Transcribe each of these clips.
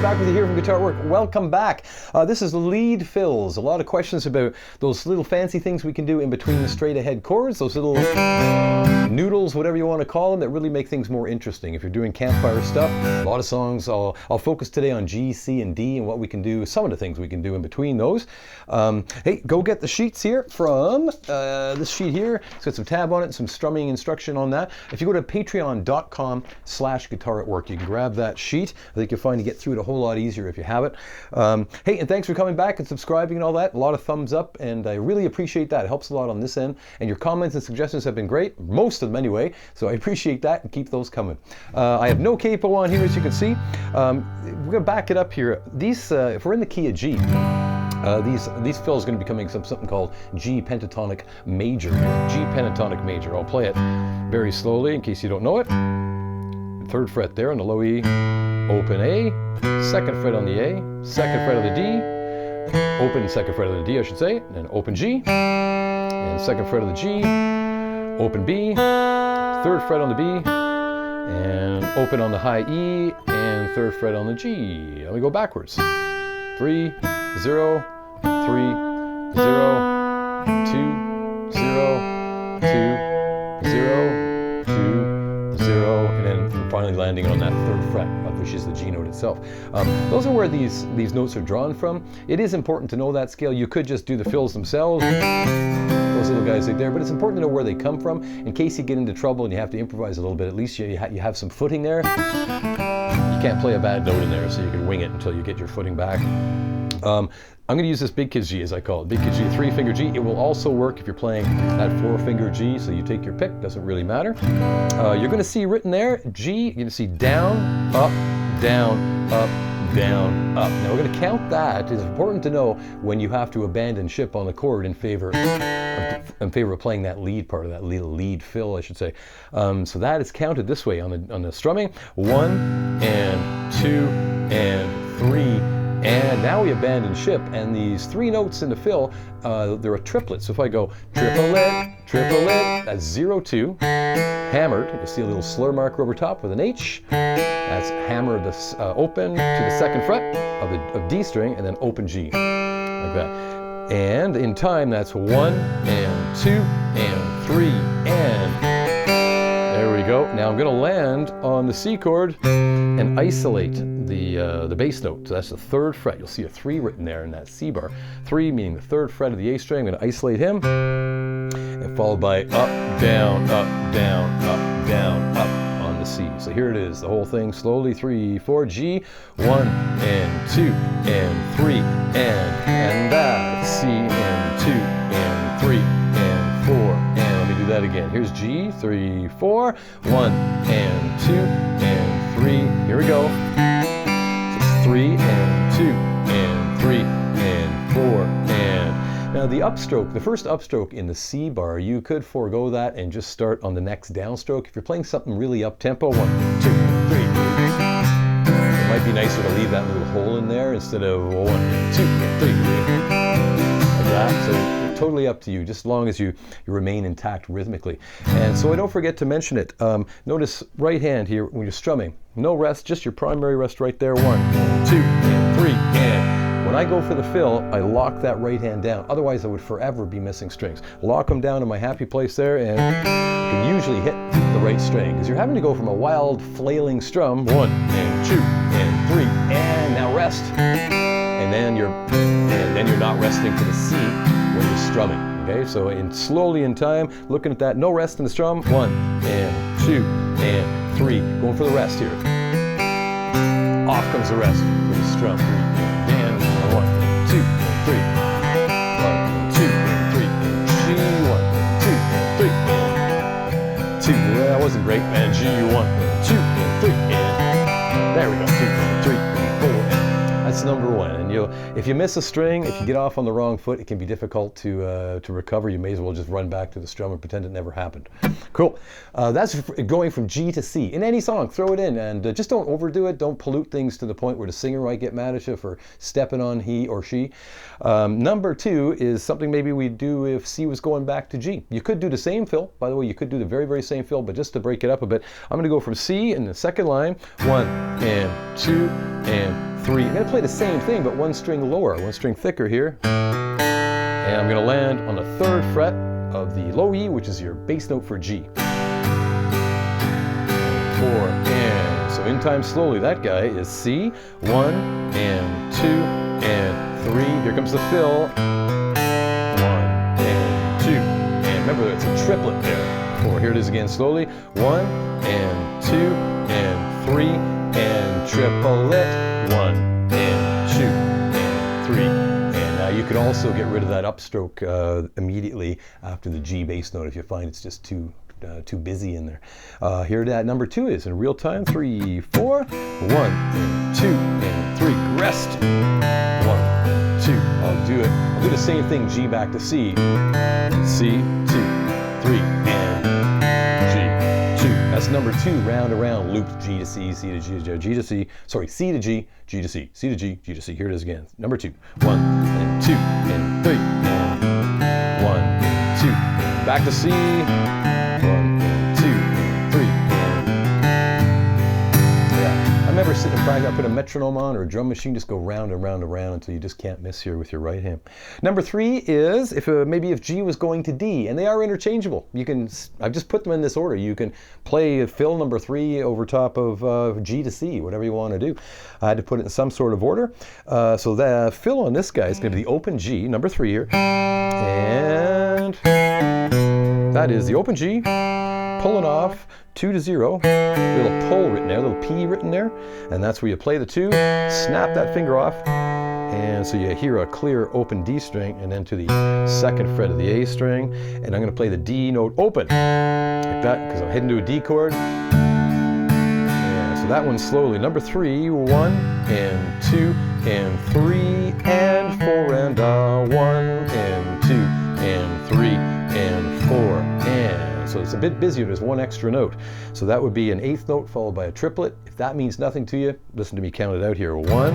back with you here from Guitar Work. Welcome back. This is lead fills. A lot of questions about those little fancy things we can do in between the straight ahead chords, those little noodles, whatever you want to call them, that really make things more interesting. If you're doing campfire stuff, a lot of songs, I'll focus today on G, C, and D and what we can do, some of the things we can do in between those. Hey, go get the sheets here from this sheet here. It's got some tab on it, some strumming instruction on that. If you go to patreon.com/guitar@work, you can grab that sheet. I think you'll find you get through it a whole lot easier if you have it. Hey, and thanks for coming back and subscribing and all that. A lot of thumbs up, and I really appreciate that. It helps a lot on this end. And your comments and suggestions have been great, most of them anyway, so I appreciate that and keep those coming. I have no capo on here, as you can see. We're going to back it up here. These, if we're in the key of G, these fills are going to be coming something called G pentatonic major. G pentatonic major. I'll play it very slowly in case you don't know it. 3rd fret there on the low E, open A, 2nd fret on the A, 2nd fret of the D, open 2nd fret of the D, I should say, and then open G, and 2nd fret of the G, open B, 3rd fret on the B, and open on the high E, and 3rd fret on the G. Let me go backwards. 3, 0, 3, 0, 2, 0, 2, 0, 2, 0, and then finally landing on that 3rd fret, which is the G note itself. Those are where these notes are drawn from. It is important to know that scale. You could just do the fills themselves, those little guys right there, but it's important to know where they come from in case you get into trouble and you have to improvise a little bit. At least you have some footing there. You can't play a bad note in there, so you can wing it until you get your footing back. I'm going to use this big kid G, as I call it. Big kid G, 3-finger G. It will also work if you're playing that 4-finger G, so you take your pick, doesn't really matter. You're going to see written there, G, you're going to see down, up, down, up, down, up. Now we're going to count that. It's important to know when you have to abandon ship on the chord in favor of playing that lead part, of that lead fill, I should say. So that is counted this way on the strumming. 1 and 2 and 3. And now we abandon ship, and these 3 notes in the fill, they're a triplet. So if I go triplet, triplet, that's 0, 2, hammered. You see a little slur marker over top with an H. That's hammered this open to the 2nd fret of D string, and then open G, like that. And in time, that's 1 and 2 and 3 and there we go. Now I'm going to land on the C chord and isolate the bass note. So that's the 3rd fret. You'll see a 3 written there in that C bar. 3 meaning the 3rd fret of the A string. I'm going to isolate him, and followed by up, down, up, down, up, down, up on the C. So here it is, the whole thing slowly. 3, 4, G, 1 and 2 and 3 and that C and 2 and 3 and 4 and let me do that again. Here's G, 3, 4, 1 and 2 and 3. Here we go. So it's 3 and 2 and 3 and 4 and now the upstroke, the first upstroke in the C bar, you could forego that and just start on the next downstroke. If you're playing something really up tempo, 1, 2, 3. It might be nicer to leave that little hole in there instead of 1, 2, 3. Like that. So totally up to you, just as long as you remain intact rhythmically. And so I don't forget to mention it. Notice right hand here when you're strumming. No rest, just your primary rest right there. 1, 2, and 3, and when I go for the fill, I lock that right hand down. Otherwise, I would forever be missing strings. Lock them down in my happy place there, and you can usually hit the right string. Because you're having to go from a wild, flailing strum, 1 and 2 and 3, and now rest. And then you're not resting to the C when you're strumming. Okay, so slowly in time, looking at that, no rest in the strum, 1 and 2 and 3, going for the rest here. Off comes the rest for the strum. 3 and 1, 2 and 3. 1, 2 and 3 and G, 1, 2 and 3 and 2. Well, that wasn't great. And G, 1 and 2 and 3 and there we go. 2 and 3 and 4 and that's number 1. And if you miss a string, if you get off on the wrong foot, it can be difficult to recover. You may as well just run back to the strum and pretend it never happened. Cool. That's going from G to C. In any song, throw it in, and just don't overdo it. Don't pollute things to the point where the singer might get mad at you for stepping on he or she. Number 2 is something maybe we'd do if C was going back to G. You could do the same fill. By the way, you could do the very, very same fill, but just to break it up a bit, I'm going to go from C in the 2nd line, 1 and 2 and 3. I'm going to play the same thing, but one string lower, one string thicker here. And I'm going to land on the 3rd fret of the low E, which is your bass note for G. 4, and so in time slowly, that guy is C, 1 and 2 and 3. Here comes the fill. 1 and 2. And remember, it's a triplet there. 4. Here it is again slowly. 1 and 2 and 3 and triplet. 1 and 2 and 3. And now you can also get rid of that upstroke immediately after the G bass note if you find it's just too busy in there. Here that number 2 is in real time. 3, 4, 1 and 2 and 3. Rest. 1 and 2. I'll do it. I'll do the same thing. G back to C. C, 2, 3, and G, 2. That's number 2. Round around looped G to C, C to G, G to C. Sorry, C to G, G to C, C to G, G to C. Here it is again. Number 2. 1 and 2 and 3 and 1 and 2. Back to C. 1 and 2 and 3 and yeah. I remember sitting in practice, I put a metronome on or a drum machine, just go round and round and round until you just can't miss here with your right hand. Number 3 is maybe if G was going to D, and they are interchangeable. You can, I've just put them in this order. You can play fill number 3 over top of G to C, whatever you want to do. I had to put it in some sort of order. So the fill on this guy is going to be the open G, number 3 here, and that is the open G, pulling off 2 to 0, little pull written there, little P written there, and that's where you play the 2, snap that finger off, and so you hear a clear open D string, and then to the 2nd fret of the A string, and I'm going to play the D note open, like that, because I'm heading to a D chord. And so that one slowly, number 3, 1 and 2 and 3 and 4 and 1 and 2 and 3 and 4 and so it's a bit busier. There's one extra note. So that would be an 8th note followed by a triplet. If that means nothing to you, listen to me count it out here. 1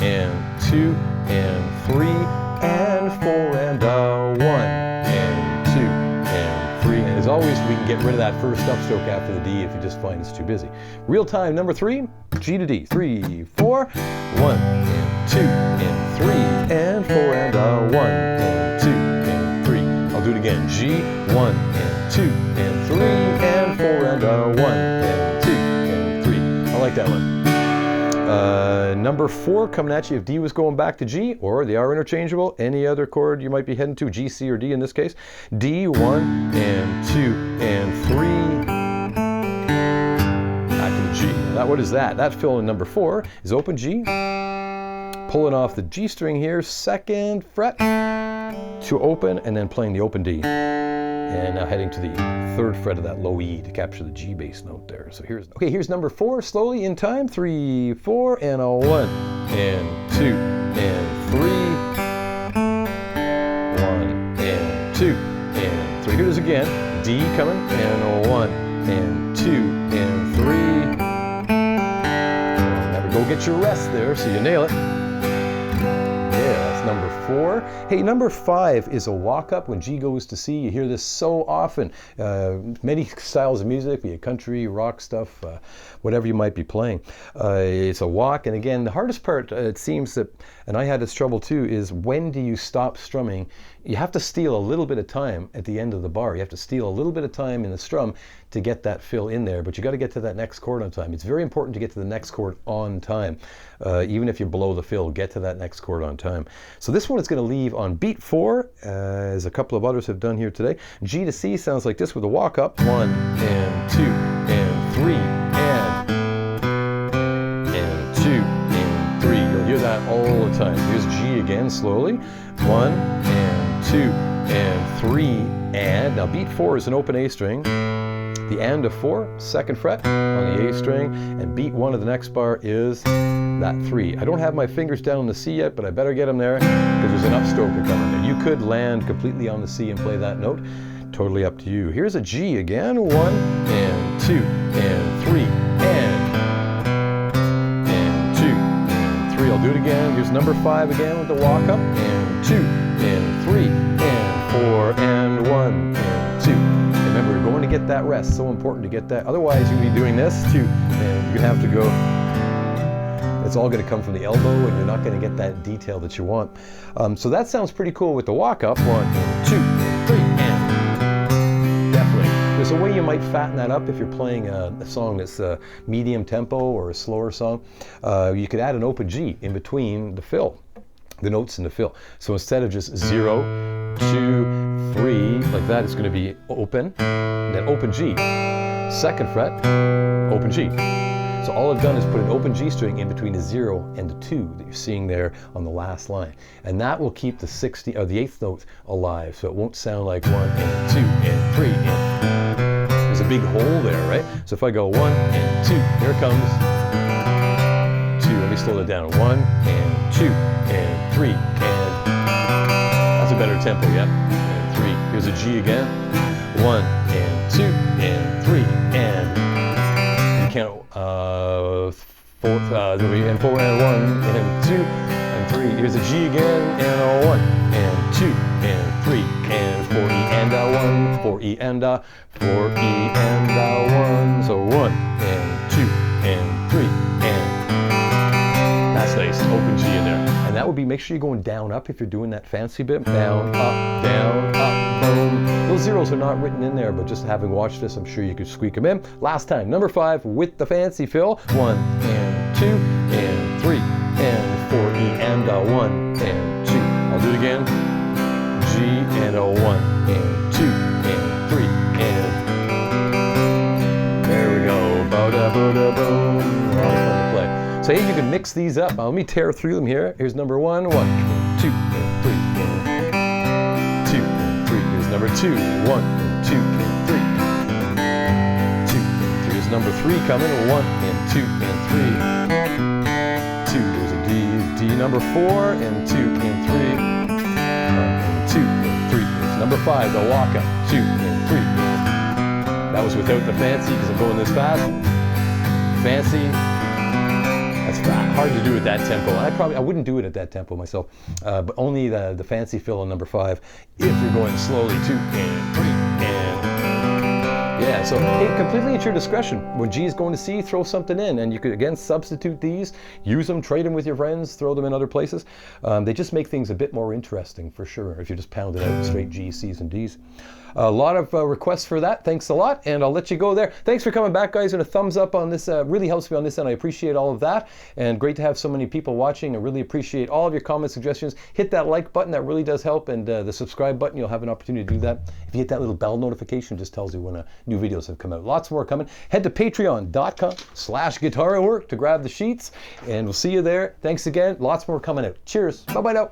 and 2 and 3 and 4 and 1 and 2 and 3. And as always, we can get rid of that first upstroke after the D if you just find it's too busy. Real time, number 3, G to D. 3, 4, 1 and 2 and 3 and 4 and 1 and 2 and 3. I'll do it again. G, 1 and 2 and 3 and 4 and 1 and 2 and 3. I like that one. Number 4 coming at you if D was going back to G, or they are interchangeable. Any other chord you might be heading to, G, C, or D in this case. D, 1 and 2 and 3. Back to the G. Now, what is that? That fill in number 4 is open G, pulling off the G string here, 2nd fret to open, and then playing the open D. And now heading to the 3rd fret of that low E to capture the G bass note there. So here's number 4, slowly in time. 3, 4, and a 1, and 2, and 3. 1, and 2, and 3. Here it is again. D coming, and a 1, and 2, and 3. Never go get your rest there, so you nail it. Number 4. Hey, number 5 is a walk-up when G goes to C. You hear this so often. Many styles of music, be it country, rock stuff, whatever you might be playing. It's a walk, and again, the hardest part, it seems that, and I had this trouble too, is when do you stop strumming? You have to steal a little bit of time at the end of the bar. You have to steal a little bit of time in the strum to get that fill in there, but you got to get to that next chord on time. It's very important to get to the next chord on time. Even if you blow the fill, get to that next chord on time. So this one is going to leave on beat 4, as a couple of others have done here today. G to C sounds like this with a walk up. 1 and 2 and 3 and 2 and 3. You'll hear that all the time. Here's G again slowly. 1 and 2 and 3 and. Now beat 4 is an open A string. The and of 4, 2nd fret on the A string, and beat 1 of the next bar is that 3. I don't have my fingers down on the C yet, but I better get them there because there's an upstroke coming there. You could land completely on the C and play that note. Totally up to you. Here's a G again. 1 and 2 and 3 and 2 and 3. I'll do it again. Here's number 5 again with the walk up. And 2 and 3 and 4 and 1 and 2. Remember, you're going to get that rest. So important to get that. Otherwise, you'll be doing this too, and you're gonna have to go. it's all going to come from the elbow, and you're not going to get that detail that you want. So that sounds pretty cool with the walk-up. 1 and 2 and 3 and definitely. There's a way you might fatten that up if you're playing a song that's a medium tempo or a slower song. You could add an open G in between the fill, the notes in the fill. So instead of just 0, 2, 3, like that, it's going to be open, then open G, 2nd fret, open G. So all I've done is put an open G string in between the 0 and the 2 that you're seeing there on the last line. And that will keep the 8th note alive, so it won't sound like 1 and 2 and 3 and there's a big hole there, right? So if I go 1 and 2, here it comes, 2, let me slow that down, 1 and 2 and 3 and that's a better tempo, yeah? And 3, here's a G again, 1 and 2 and 3 and you can't, 4 and 4 and 1 and 2 and 3, here's a G again and a 1 and 2 and 3 and 4 E and a 1, 4 E and a 4 E and a 1, so 1 and 2 and 3 and that's nice, open G in there. And that would be, make sure you're going down up if you're doing that fancy bit, down, up, boom. Those zeros are not written in there, but just having watched this, I'm sure you could squeak them in. Last time, number 5 with the fancy fill, 1 and 2 and 3 and 4 E and a 1 and 2. I'll do it again. G and a 1 and 2 and 3 and there we go. Ba-da, ba-da, boom. A lot of fun to play. So hey, you can mix these up. Let me tear through them here. Here's number 1, 1 and 2 and 3 and 2 and 3. Here's number 2, 1 and 2 and 3. 2 and 3. Here's number 3 coming, 1 and 2 and 3. 2. There's a D number 4 and 2 and 3. 1 and 2 and 3. Here's number 5, the walk up, 2 and 3. That was without the fancy because I'm going this fast. Fancy. That's hard to do at that tempo. I wouldn't do it at that tempo myself, but only the fancy fill on number 5 if you're going slowly, 2 and 3 and yeah. So hey, completely at your discretion. When G is going to C, throw something in, and you could again substitute these, use them, trade them with your friends, throw them in other places. They just make things a bit more interesting for sure if you just pound it out straight G, C's, and D's. A lot of requests for that. Thanks a lot, and I'll let you go there. Thanks for coming back, guys, and a thumbs up on this. Really helps me on this end. I appreciate all of that, and great to have so many people watching. I really appreciate all of your comments, suggestions. Hit that like button. That really does help, and the subscribe button. You'll have an opportunity to do that. If you hit that little bell notification, it just tells you when new videos have come out. Lots more coming. Head to patreon.com/guitarwork to grab the sheets, and we'll see you there. Thanks again. Lots more coming out. Cheers. Bye-bye now.